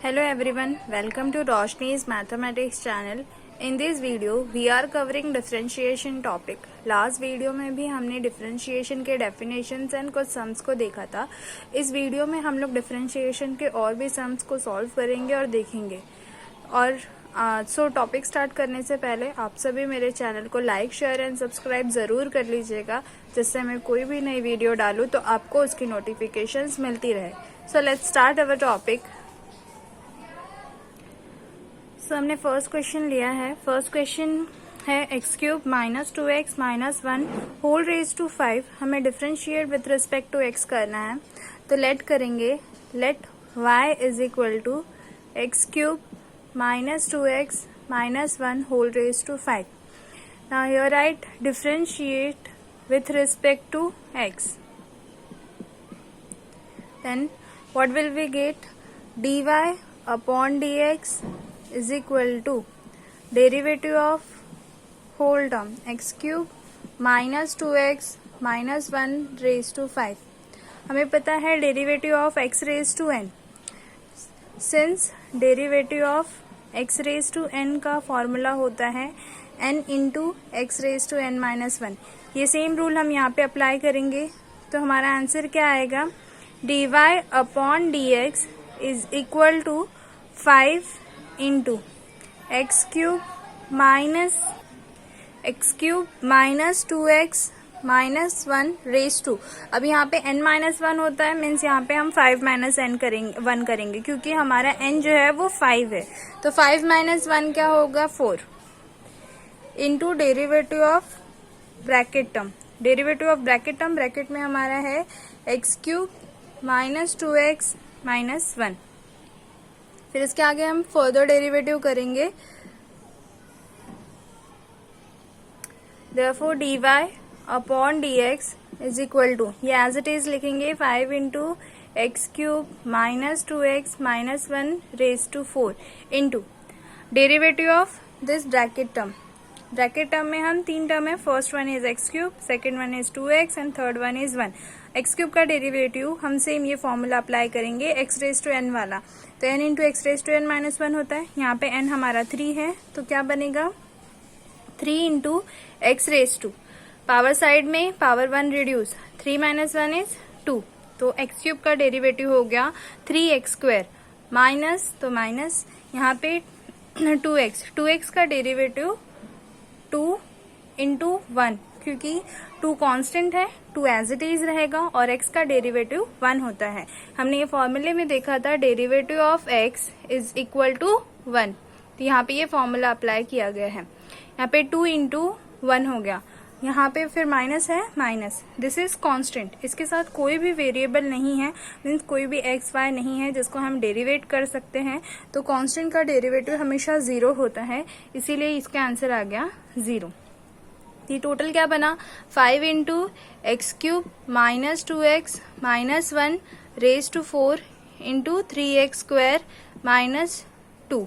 Hello everyone, welcome to Roshni's Mathematics channel. In this video, we are covering differentiation topic. Last video में भी हमने differentiation के definitions and कुछ sums को देखा था. इस वीडियो में हम लोग differentiation के और भी sums को solve करेंगे और देखेंगे. और सो टॉपिक स्टार्ट करने से पहले आप सभी मेरे चैनल को लाइक शेयर एंड सब्सक्राइब ज़रूर कर लीजिएगा, जिससे मैं कोई भी नई वीडियो डालूँ तो आपको उसकी नोटिफिकेशंस मिलती रहे. So let's start our topic. So हमने फर्स्ट क्वेश्चन लिया है. फर्स्ट क्वेश्चन है x cube minus 2x minus 1 whole raise to 5. हमें differentiate with respect to x करना है. तो लेट करेंगे. Let y is equal to x cube minus 2x minus 1 whole raised to 5. Now here write differentiate with respect to x. Then what will we get? dy upon dx is equal to derivative of whole term x cube minus 2x minus 1 raised to 5. हमें पता है derivative of x raised to n. Since derivative of x raised to n का formula होता है n into x raise to n minus 1. ये same rule हम यहाँ पे अप्लाई करेंगे. तो हमारा आंसर क्या आएगा? dy upon dx is equal to 5 into x cube minus 2x minus 1 raise to. अब यहाँ पे n माइनस 1 होता है, मीन्स यहाँ पे हम 5 माइनस n करेंगे 1 करेंगे, क्योंकि हमारा n जो है वो 5 है. तो 5 माइनस 1 क्या होगा? 4 into derivative of bracket term. Derivative of bracket term bracket में हमारा है x cube minus 2x minus 1. फिर इसके आगे हम फर्दर डेरिवेटिव करेंगे. Therefore dy upon dx is equal to, ये एज इट इज लिखेंगे, 5 into x cube minus 2x minus 1 raise to 4 into derivative of this bracket term. Bracket term में हम 3 term है. First one is x cube, second one is 2x and third one is 1. X cube का derivative हम same ये formula apply करेंगे x raise to n वाला. तो n into x raise to n minus 1 होता है. यहाँ पे n हमारा 3 है, तो क्या बनेगा? 3 into x raise to, power side में पावर 1 रिड्यूस, 3 माइनस 1 इज 2. तो एक्स क्यूब का डेरिवेटिव हो गया 3x स्क्वायर माइनस, तो माइनस यहाँ पे 2x का डेरिवेटिव 2 इंटू 1, क्योंकि 2 कांस्टेंट है, 2 एज इट इज रहेगा और x का डेरिवेटिव 1 होता है. हमने ये फॉर्मूले में देखा था derivative of x is equal to 1. तो यहाँ पे ये फॉर्मूला अप्लाई किया गया है. यहाँ पे 2 इंटू 1 हो गया. यहाँ पे फिर माइनस है, माइनस, दिस इज कांस्टेंट. इसके साथ कोई भी वेरिएबल नहीं है, मीन्स कोई भी एक्स वाई नहीं है जिसको हम डेरिवेट कर सकते हैं. तो कांस्टेंट का डेरिवेटिव हमेशा 0 होता है, इसीलिए इसका आंसर आ गया 0. ये टोटल क्या बना? 5 into x cube minus 2x minus 1 raise to 4 into 3x square minus 2.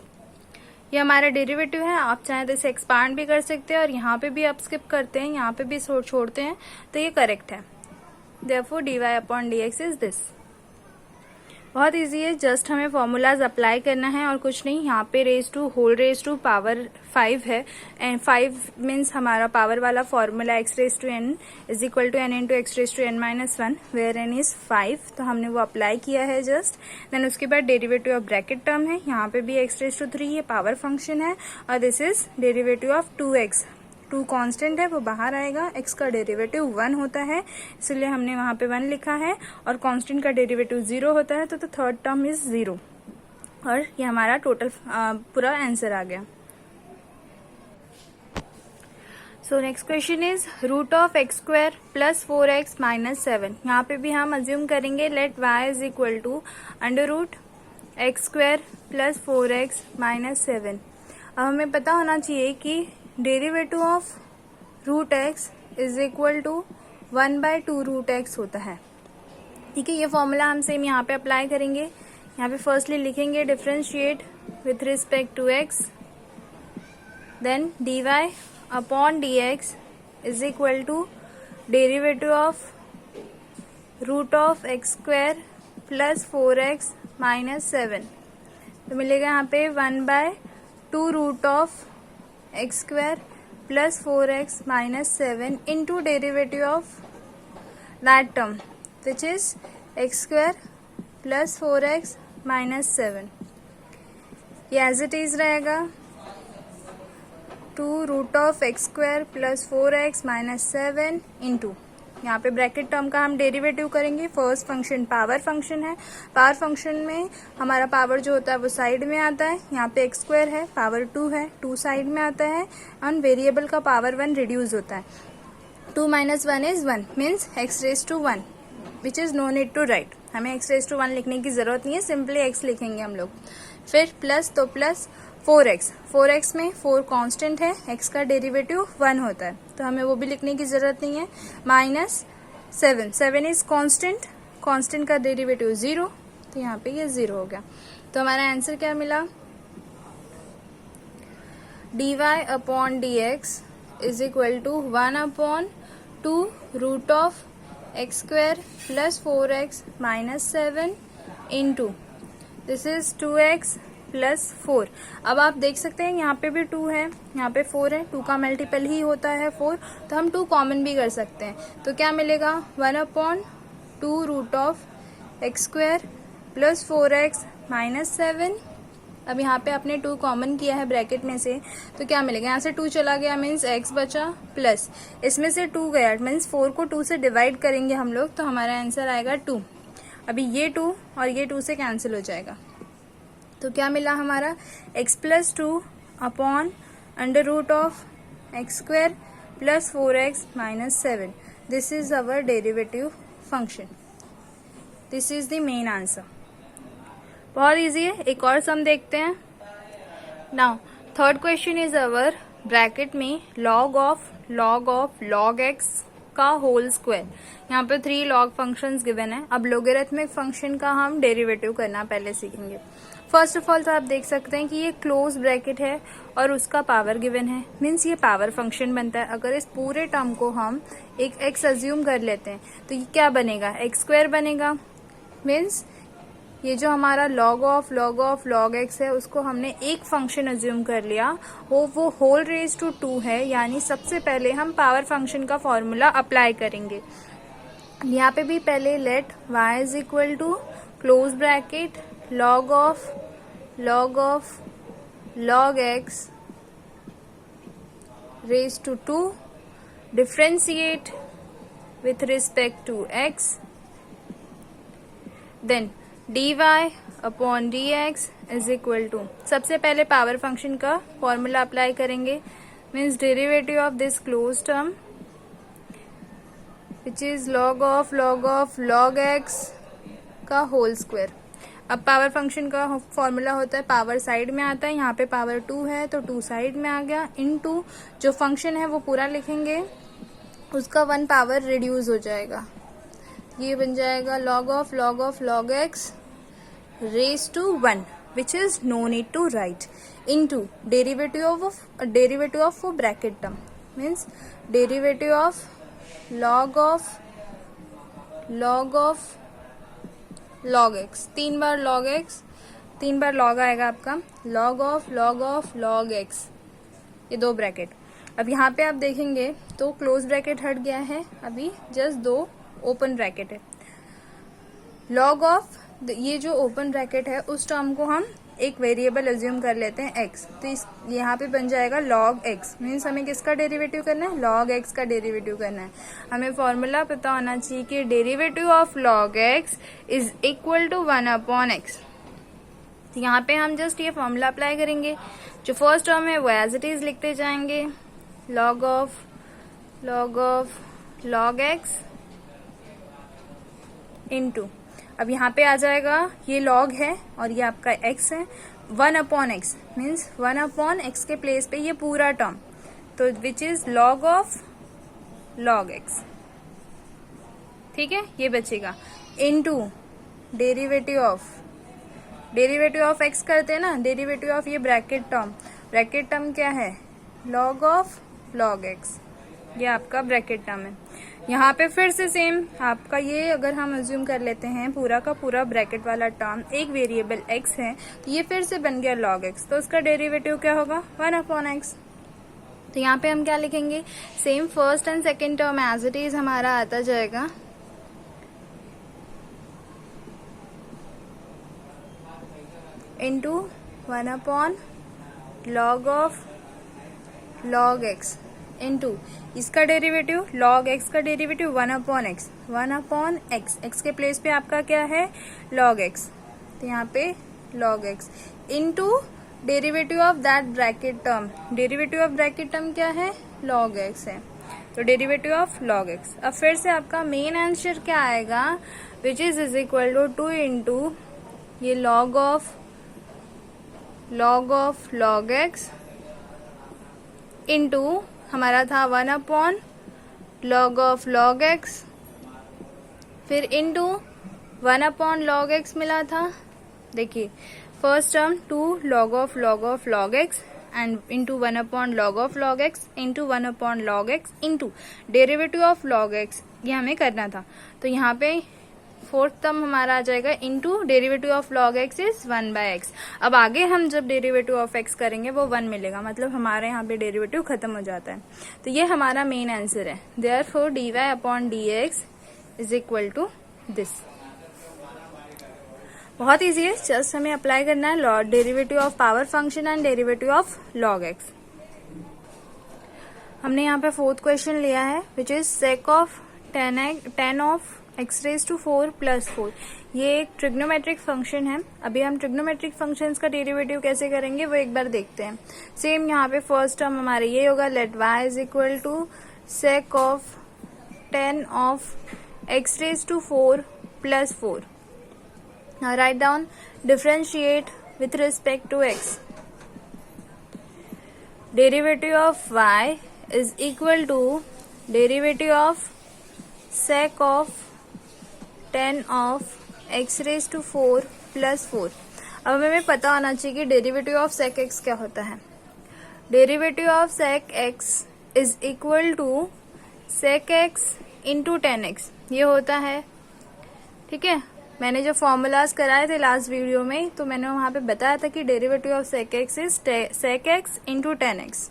ये हमारा डेरिवेटिव है. आप चाहे तो इसे एक्सपांड भी कर सकते हैं और यहाँ पे भी आप स्किप करते हैं, यहाँ पे भी छोड़ते हैं, तो ये करेक्ट है. Therefore dy upon dx is this. बहुत इजी है, जस्ट हमें फॉर्मूलाज अप्लाई करना है और कुछ नहीं. यहाँ पे raise to whole raise to power 5 है, एंड 5 मीन्स हमारा पावर वाला formula x raise to n is equal to n into x raise to n minus 1 where n is 5. तो हमने वो अप्लाई किया है जस्ट. देन उसके बाद डेरिवेटिव ऑफ ब्रैकेट टर्म है. यहाँ पे भी एक्स रेज टू 3 ये पावर फंक्शन है, और this is derivative of 2x. 2 constant है, वो बाहर आएगा. x का डेरिवेटिव 1 होता है, इसलिए हमने वहां पे 1 लिखा है, और कांस्टेंट का डेरिवेटिव 0 होता है, तो थर्ड टर्म इज 0. और ये हमारा टोटल पूरा आंसर आ गया. So next question is root of x square plus 4x minus 7. यहाँ पे भी हम अज्यूम करेंगे let y is equal to under root x square plus 4x minus 7. अब हमें पता होना चाहिए कि derivative of root x is equal to 1/2 root x होता है. ठीक है, ये फॉर्मूला हम सेम यहाँ पे अप्लाई करेंगे. यहाँ पे फर्स्टली लिखेंगे differentiate with respect to x, then dy upon dx is equal to derivative of root of x square plus 4x minus 7. तो मिलेगा यहाँ पे 1/2 root of x square plus 4x minus 7 into derivative of that term which is x square plus 4x minus 7. ये as it is रहेगा 2 root of x square plus 4x minus 7 into, यहाँ पे bracket term का हम derivative करेंगे. First function power function है. Power function में हमारा पावर जो होता है वो साइड में आता है. यहाँ पे एक्स स्क्वायर है, पावर 2 है, 2 साइड में आता है. और वेरिएबल का पावर 1 रिड्यूस होता है. 2 minus 1 is 1 means x raise to 1 which is no need to write. हमें x रेज टू 1 लिखने की जरूरत नहीं है, सिंपली x लिखेंगे हम लोग. फिर प्लस तो प्लस 4x में 4 कांस्टेंट है, x का डेरिवेटिव 1 होता है तो हमें वो भी लिखने की जरूरत नहीं है. माइनस 7 इज कांस्टेंट का डेरिवेटिव 0 तो यहाँ पे ये 0 हो गया. तो हमारा आंसर क्या मिला, dy upon dx is equal to 1/2 root of x square plus 4x minus 7 into this is 2x plus 4. अब आप देख सकते हैं यहाँ पे भी 2 है, यहाँ पे 4 है. 2 का मल्टीपल ही होता है 4, तो हम 2 कॉमन भी कर सकते हैं. तो क्या मिलेगा 1/2 root of x square plus 4x minus 7. अब यहाँ पे आपने 2 कॉमन किया है ब्रैकेट में से, तो क्या मिलेगा, यहाँ से 2 चला गया मीन्स x बचा प्लस इसमें से 2 गया मीन्स 4 को 2 से डिवाइड करेंगे हम लोग तो हमारा आंसर आएगा 2. अभी ये 2 और ये 2 से कैंसिल हो जाएगा तो क्या मिला हमारा x plus 2 upon under root of x square plus 4x minus 7. This is our derivative function. This is the main answer. बहुत इजी है. एक और सम देखते हैं. Now third question is our bracket में log ऑफ log x का whole square. यहाँ पे 3 log फंक्शंस गिवन है. अब लोगरिथमिक फंक्शन का हम डेरिवेटिव करना पहले सीखेंगे. फर्स्ट ऑफ ऑल तो आप देख सकते हैं कि ये क्लोज ब्रैकेट है और उसका पावर गिवन है मीन्स ये पावर फंक्शन बनता है. अगर इस पूरे टर्म को हम एक x अज्यूम कर लेते हैं तो ये क्या बनेगा, एक्स स्क्वायर बनेगा. मीन्स ये जो हमारा log ऑफ log x है उसको हमने एक फंक्शन अज्यूम कर लिया, वो होल रेज टू 2 है. यानी सबसे पहले हम पावर फंक्शन का फॉर्मूला अप्लाई करेंगे. यहाँ पे भी पहले let y is equal to close bracket log of log x raise to 2 differentiate with respect to x, then dy upon dx is equal to, सबसे पहले पावर फंक्शन का formula apply करेंगे means derivative of this close term which is log of log x का whole square. अब power function का formula होता है power side में आता है. यहाँ पे पावर 2 है तो 2 साइड में आ गया इनटू जो फंक्शन है वो पूरा लिखेंगे, उसका 1 पावर रिड्यूस हो जाएगा. ये बन जाएगा log of log x raise to 1 which is no need to write into derivative of bracket term means derivative of log x. 3 बार log x, 3 बार log आएगा आपका log ऑफ log x, ये 2 ब्रैकेट. अब यहाँ पे आप देखेंगे तो क्लोज ब्रैकेट हट गया है, अभी जस्ट 2 ओपन ब्रैकेट है. log ऑफ ये जो ओपन ब्रैकेट है उस टर्म को हम एक वेरिएबल अज्यूम कर लेते हैं x, तो इस यहाँ पे बन जाएगा log x. मीन्स हमें किसका डेरिवेटिव करना है, log x का डेरिवेटिव करना है. हमें फॉर्मूला पता होना चाहिए कि derivative of log x is equal to 1/x. तो यहाँ पे हम जस्ट ये फॉर्मूला अप्लाई करेंगे. जो फर्स्ट टर्म है वो एज इट इज लिखते जाएंगे log of log x into, अब यहाँ पे आ जाएगा ये log है और ये आपका x है, 1/x मीन्स 1/x के प्लेस पे ये पूरा टर्म, तो विच is log of log x. ठीक है, ये बचेगा इनटू डेरिवेटिव ऑफ x करते हैं ना, डेरिवेटिव ऑफ ये ब्रैकेट टर्म क्या है, log ऑफ log x. ये आपका ब्रैकेट टर्म है. यहाँ पे फिर से सेम आपका ये अगर हम अज्यूम कर लेते हैं पूरा का पूरा ब्रैकेट वाला टर्म एक वेरिएबल x है, तो ये फिर से बन गया log x, तो उसका डेरिवेटिव क्या होगा 1/x। तो यहाँ पे हम क्या लिखेंगे, same first and second term as it is हमारा आता जाएगा into 1/log of log x into इसका डेरिवेटिव log x का डेरिवेटिव 1/x, 1/x, x के प्लेस पे आपका क्या है log x, तो यहाँ पे log x into derivative of that bracket term, derivative of bracket term क्या है log x है, तो डेरिवेटिव ऑफ log x। अब फिर से आपका मेन आंसर क्या आएगा, which is equal to 2 into ये log of log x into हमारा था 1/log ऑफ log x, फिर इंटू 1/log x मिला था। देखिए first term 2 log of log x and into 1/log of log x into 1/log x into derivative of log x, ये हमें करना था। तो यहाँ पे फोर्थ टर्म हमारा आ जाएगा into derivative of log x is 1/x। अब आगे हम जब डेरिवेटिव ऑफ x करेंगे वो 1 मिलेगा, मतलब हमारे यहाँ पे डेरिवेटिव खत्म हो जाता है। तो ये हमारा मेन आंसर है, therefore dy/dx is equal to this. बहुत इजी है, जस्ट हमें अप्लाई करना है derivative of power function and derivative of log x। हमने यहाँ पे फोर्थ क्वेश्चन लिया है which is sec of 10 of x raise to 4 plus 4। ये एक ट्रिग्नोमेट्रिक फंक्शन है। अभी हम ट्रिग्नोमेट्रिक फंक्शंस का डेरिवेटिव कैसे करेंगे वो एक बार देखते हैं। सेम यहाँ पे फर्स्ट टर्म हमारे ये होगा, let y is equal to sec of 10 of x raise to 4 plus 4। Now write down, differentiate with respect to x. Derivative of y is equal to derivative of sec of 10 of x raised to 4 plus 4। अब हमें पता होना चाहिए कि derivative of sec x क्या होता है। Derivative of sec x is equal to sec x into 10x, ये होता है। ठीक है, मैंने जो फॉर्मूलाज कराए थे लास्ट वीडियो में, तो मैंने वहां पे बताया था कि derivative of sec x is sec x into 10x।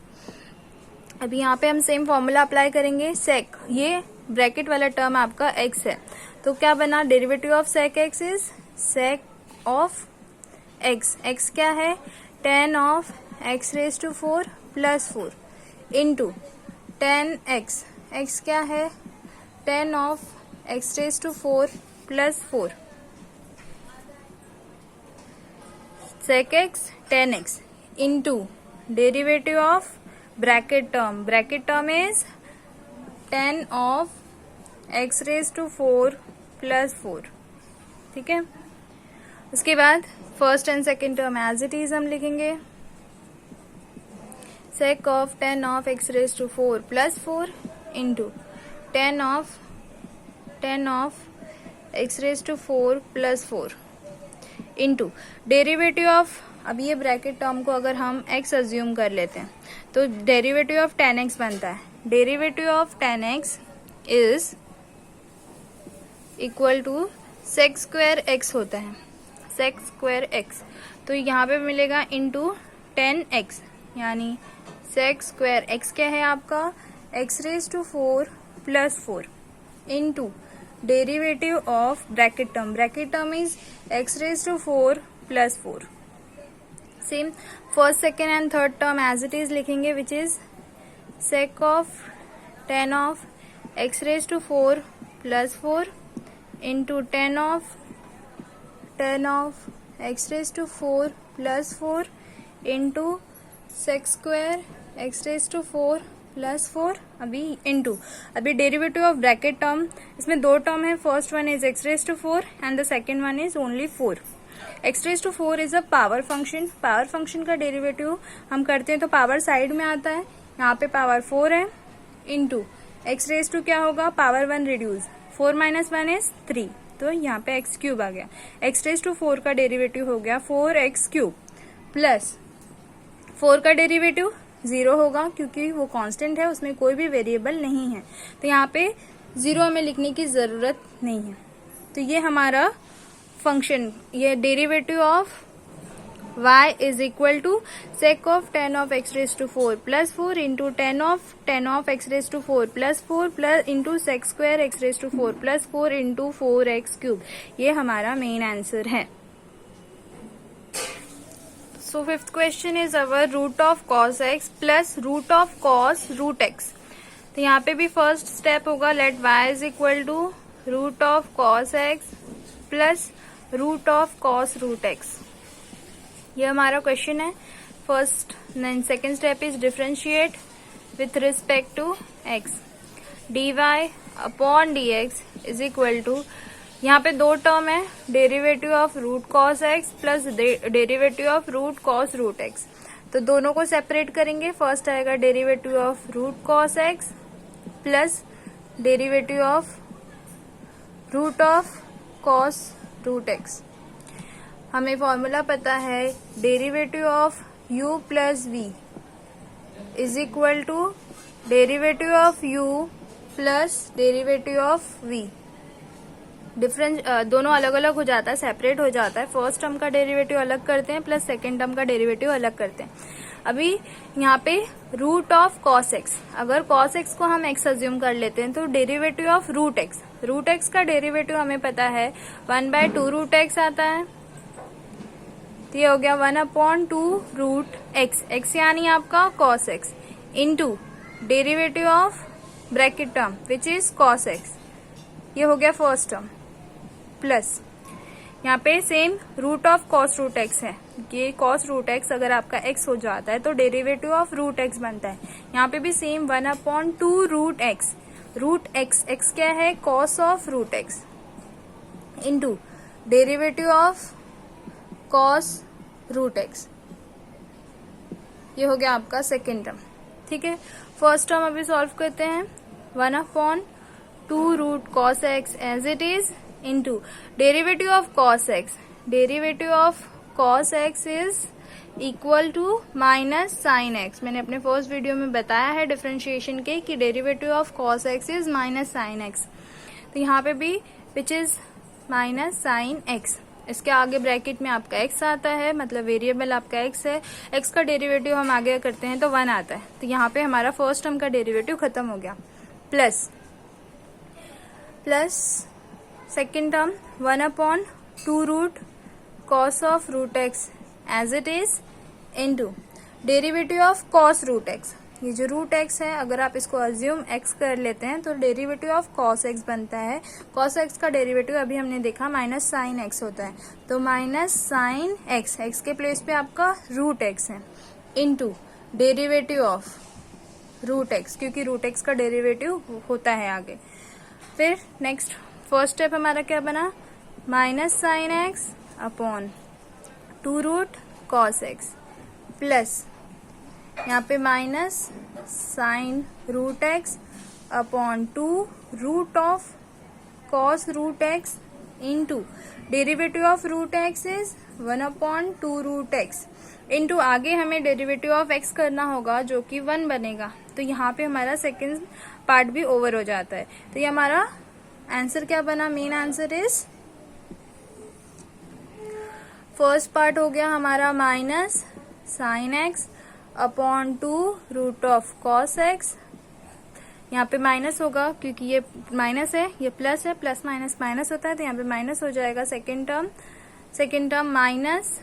अभी यहाँ पे हम सेम फॉर्मूला अप्लाई करेंगे। sec, ये ब्रैकेट वाला टर्म आपका x है, तो क्या बना, derivative of sec x is sec of x, x क्या है 10 of x raise to 4 plus 4 into 10x, x क्या है 10 of x raise to 4 plus 4, sec x 10x into derivative of bracket term is 10 of x raise to 4 plus 4। ठीक है, उसके बाद first and second term as it is हम लिखेंगे, sec of 10 of x raise to 4 plus 4 into 10 of x raise to 4 plus 4 into derivative of, अब ये bracket term को अगर हम x अज्यूम कर लेते हैं तो डेरिवेटिव ऑफ 10x बनता है। Derivative of 10x is equal to sec square x होता है, sec स्क्वायर x, तो यहाँ पे मिलेगा इंटू 10x, यानी sec स्क्वायर x क्या है आपका x raise to 4 plus 4 into derivative of bracket term is x raise to 4 plus 4। Same first second and third term as it is लिखेंगे, which is sec of 10 of x raise to 4 plus 4 into 10 of x raise to 4 plus 4 into sec square x raise to 4 plus 4, अभी derivative of bracket term, इसमें दो term है, first one is x raise to 4 and the second one is only 4। x raise to 4 is a power function, power function का derivative हम करते हैं तो power side में आता है, यहाँ पे पावर 4 है इंटू x रेज टू क्या होगा पावर 1 रिड्यूस, 4 माइनस 1 इज 3, तो यहाँ पे x क्यूब आ गया। x रेज टू 4 का डेरिवेटिव हो गया 4x क्यूब प्लस 4 का डेरिवेटिव 0 होगा क्योंकि वो कांस्टेंट है, उसमें कोई भी वेरिएबल नहीं है, तो यहाँ पे जीरो हमें लिखने की जरूरत नहीं है। तो ये हमारा फंक्शन, ये derivative of y is equal to sec of 10 of x raise to 4 plus 4 into 10 of x raise to 4 plus 4 plus into sec square x raise to 4 plus 4 into 4x cube. ये हमारा main answer है। So fifth question is our root of cos x plus root of cos root x। तो यहाँ पे भी first step होगा, let y is equal to root of cos x plus root of cos root x। ये हमारा question है first. Second step is differentiate with respect to x। dy upon dx is equal to, यहाँ पे दो term है, derivative of root cos x plus derivative of root cos root x। तो दोनों को सेपरेट करेंगे। फर्स्ट आएगा derivative of root cos x plus derivative of root of cos root x। हमें फॉर्मूला पता है, derivative of u plus v is equal to derivative of u plus derivative of v। Difference दोनों अलग अलग हो जाता है, सेपरेट हो जाता है। फर्स्ट टर्म का डेरिवेटिव अलग करते हैं प्लस सेकेंड टर्म का डेरिवेटिव अलग करते हैं। अभी यहाँ पे रूट ऑफ cos x, अगर cos x को हम x अज्यूम कर लेते हैं तो डेरिवेटिव ऑफ रूट x का डेरिवेटिव हमें पता है 1/2 रूट x आता है। तो ये हो गया 1/2 रूट x यानी आपका cos x into derivative of bracket term which is cos x। ये हो गया फर्स्ट टर्म प्लस यहाँ पे same root of cos root x है। ये cos रूट x अगर आपका x हो जाता है तो डेरिवेटिव ऑफ रूट x बनता है। यहाँ पे भी सेम 1/2 रूट x क्या है, cos of root x into derivative of cos root x। ये हो गया आपका सेकेंड टर्म। ठीक है, फर्स्ट टर्म अभी सॉल्व करते हैं। 1/2 root cos x as it is into derivative of cos x। Derivative of cos x is equal to minus sine x। मैंने अपने फर्स्ट वीडियो में बताया है डिफरेंशिएशन के कि derivative of cos x is minus sine x। तो यहाँ पे भी which is minus sine x। इसके आगे ब्रैकेट में आपका x आता है, मतलब वेरिएबल आपका x है। x का डेरिवेटिव हम आगे करते हैं तो 1 आता है। तो यहाँ पे हमारा फर्स्ट टर्म का डेरिवेटिव खत्म हो गया। Plus second term 1/2 root cos of root x as it is into derivative of cos root x। ये जो रूट x है, अगर आप इसको अज्यूम x कर लेते हैं तो डेरिवेटिव ऑफ cos x बनता है। cos x का डेरिवेटिव अभी हमने देखा माइनस साइन x होता है, तो माइनस साइन x के प्लेस पे आपका रूट x है into derivative of root x, क्योंकि रूट x का डेरिवेटिव होता है आगे। फिर नेक्स्ट फर्स्ट स्टेप हमारा क्या बना, minus sine x upon 2 root cos x plus यहाँ पे minus sine root x upon 2 root of cos root x into derivative of root x is 1/2 root x into आगे हमें डेरिवेटिव ऑफ x करना होगा जो कि 1 बनेगा। तो यहाँ पे हमारा सेकेंड पार्ट भी ओवर हो जाता है। तो ये हमारा आंसर क्या बना, main answer is first part हो गया हमारा minus sine x upon 2 root of cos x। यहाँ पे माइनस होगा क्योंकि ये माइनस है, ये प्लस है, प्लस माइनस माइनस होता है, तो यहाँ पे माइनस हो जाएगा। Second term minus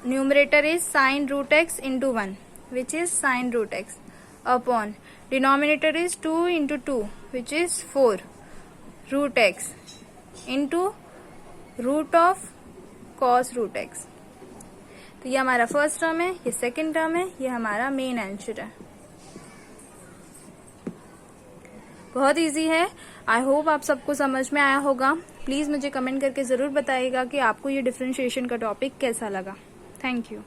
numerator is sine root x into 1 which is sine root x upon denominator is 2 into 2 which is 4 root x into root of cos root x। तो ये हमारा फर्स्ट टर्म है, ये second term है, ये हमारा main answer है। बहुत इजी है। आई होप आप सबको समझ में आया होगा। प्लीज मुझे कमेंट करके जरूर बताइएगा कि आपको ये डिफरेंशिएशन का टॉपिक कैसा लगा। Thank you.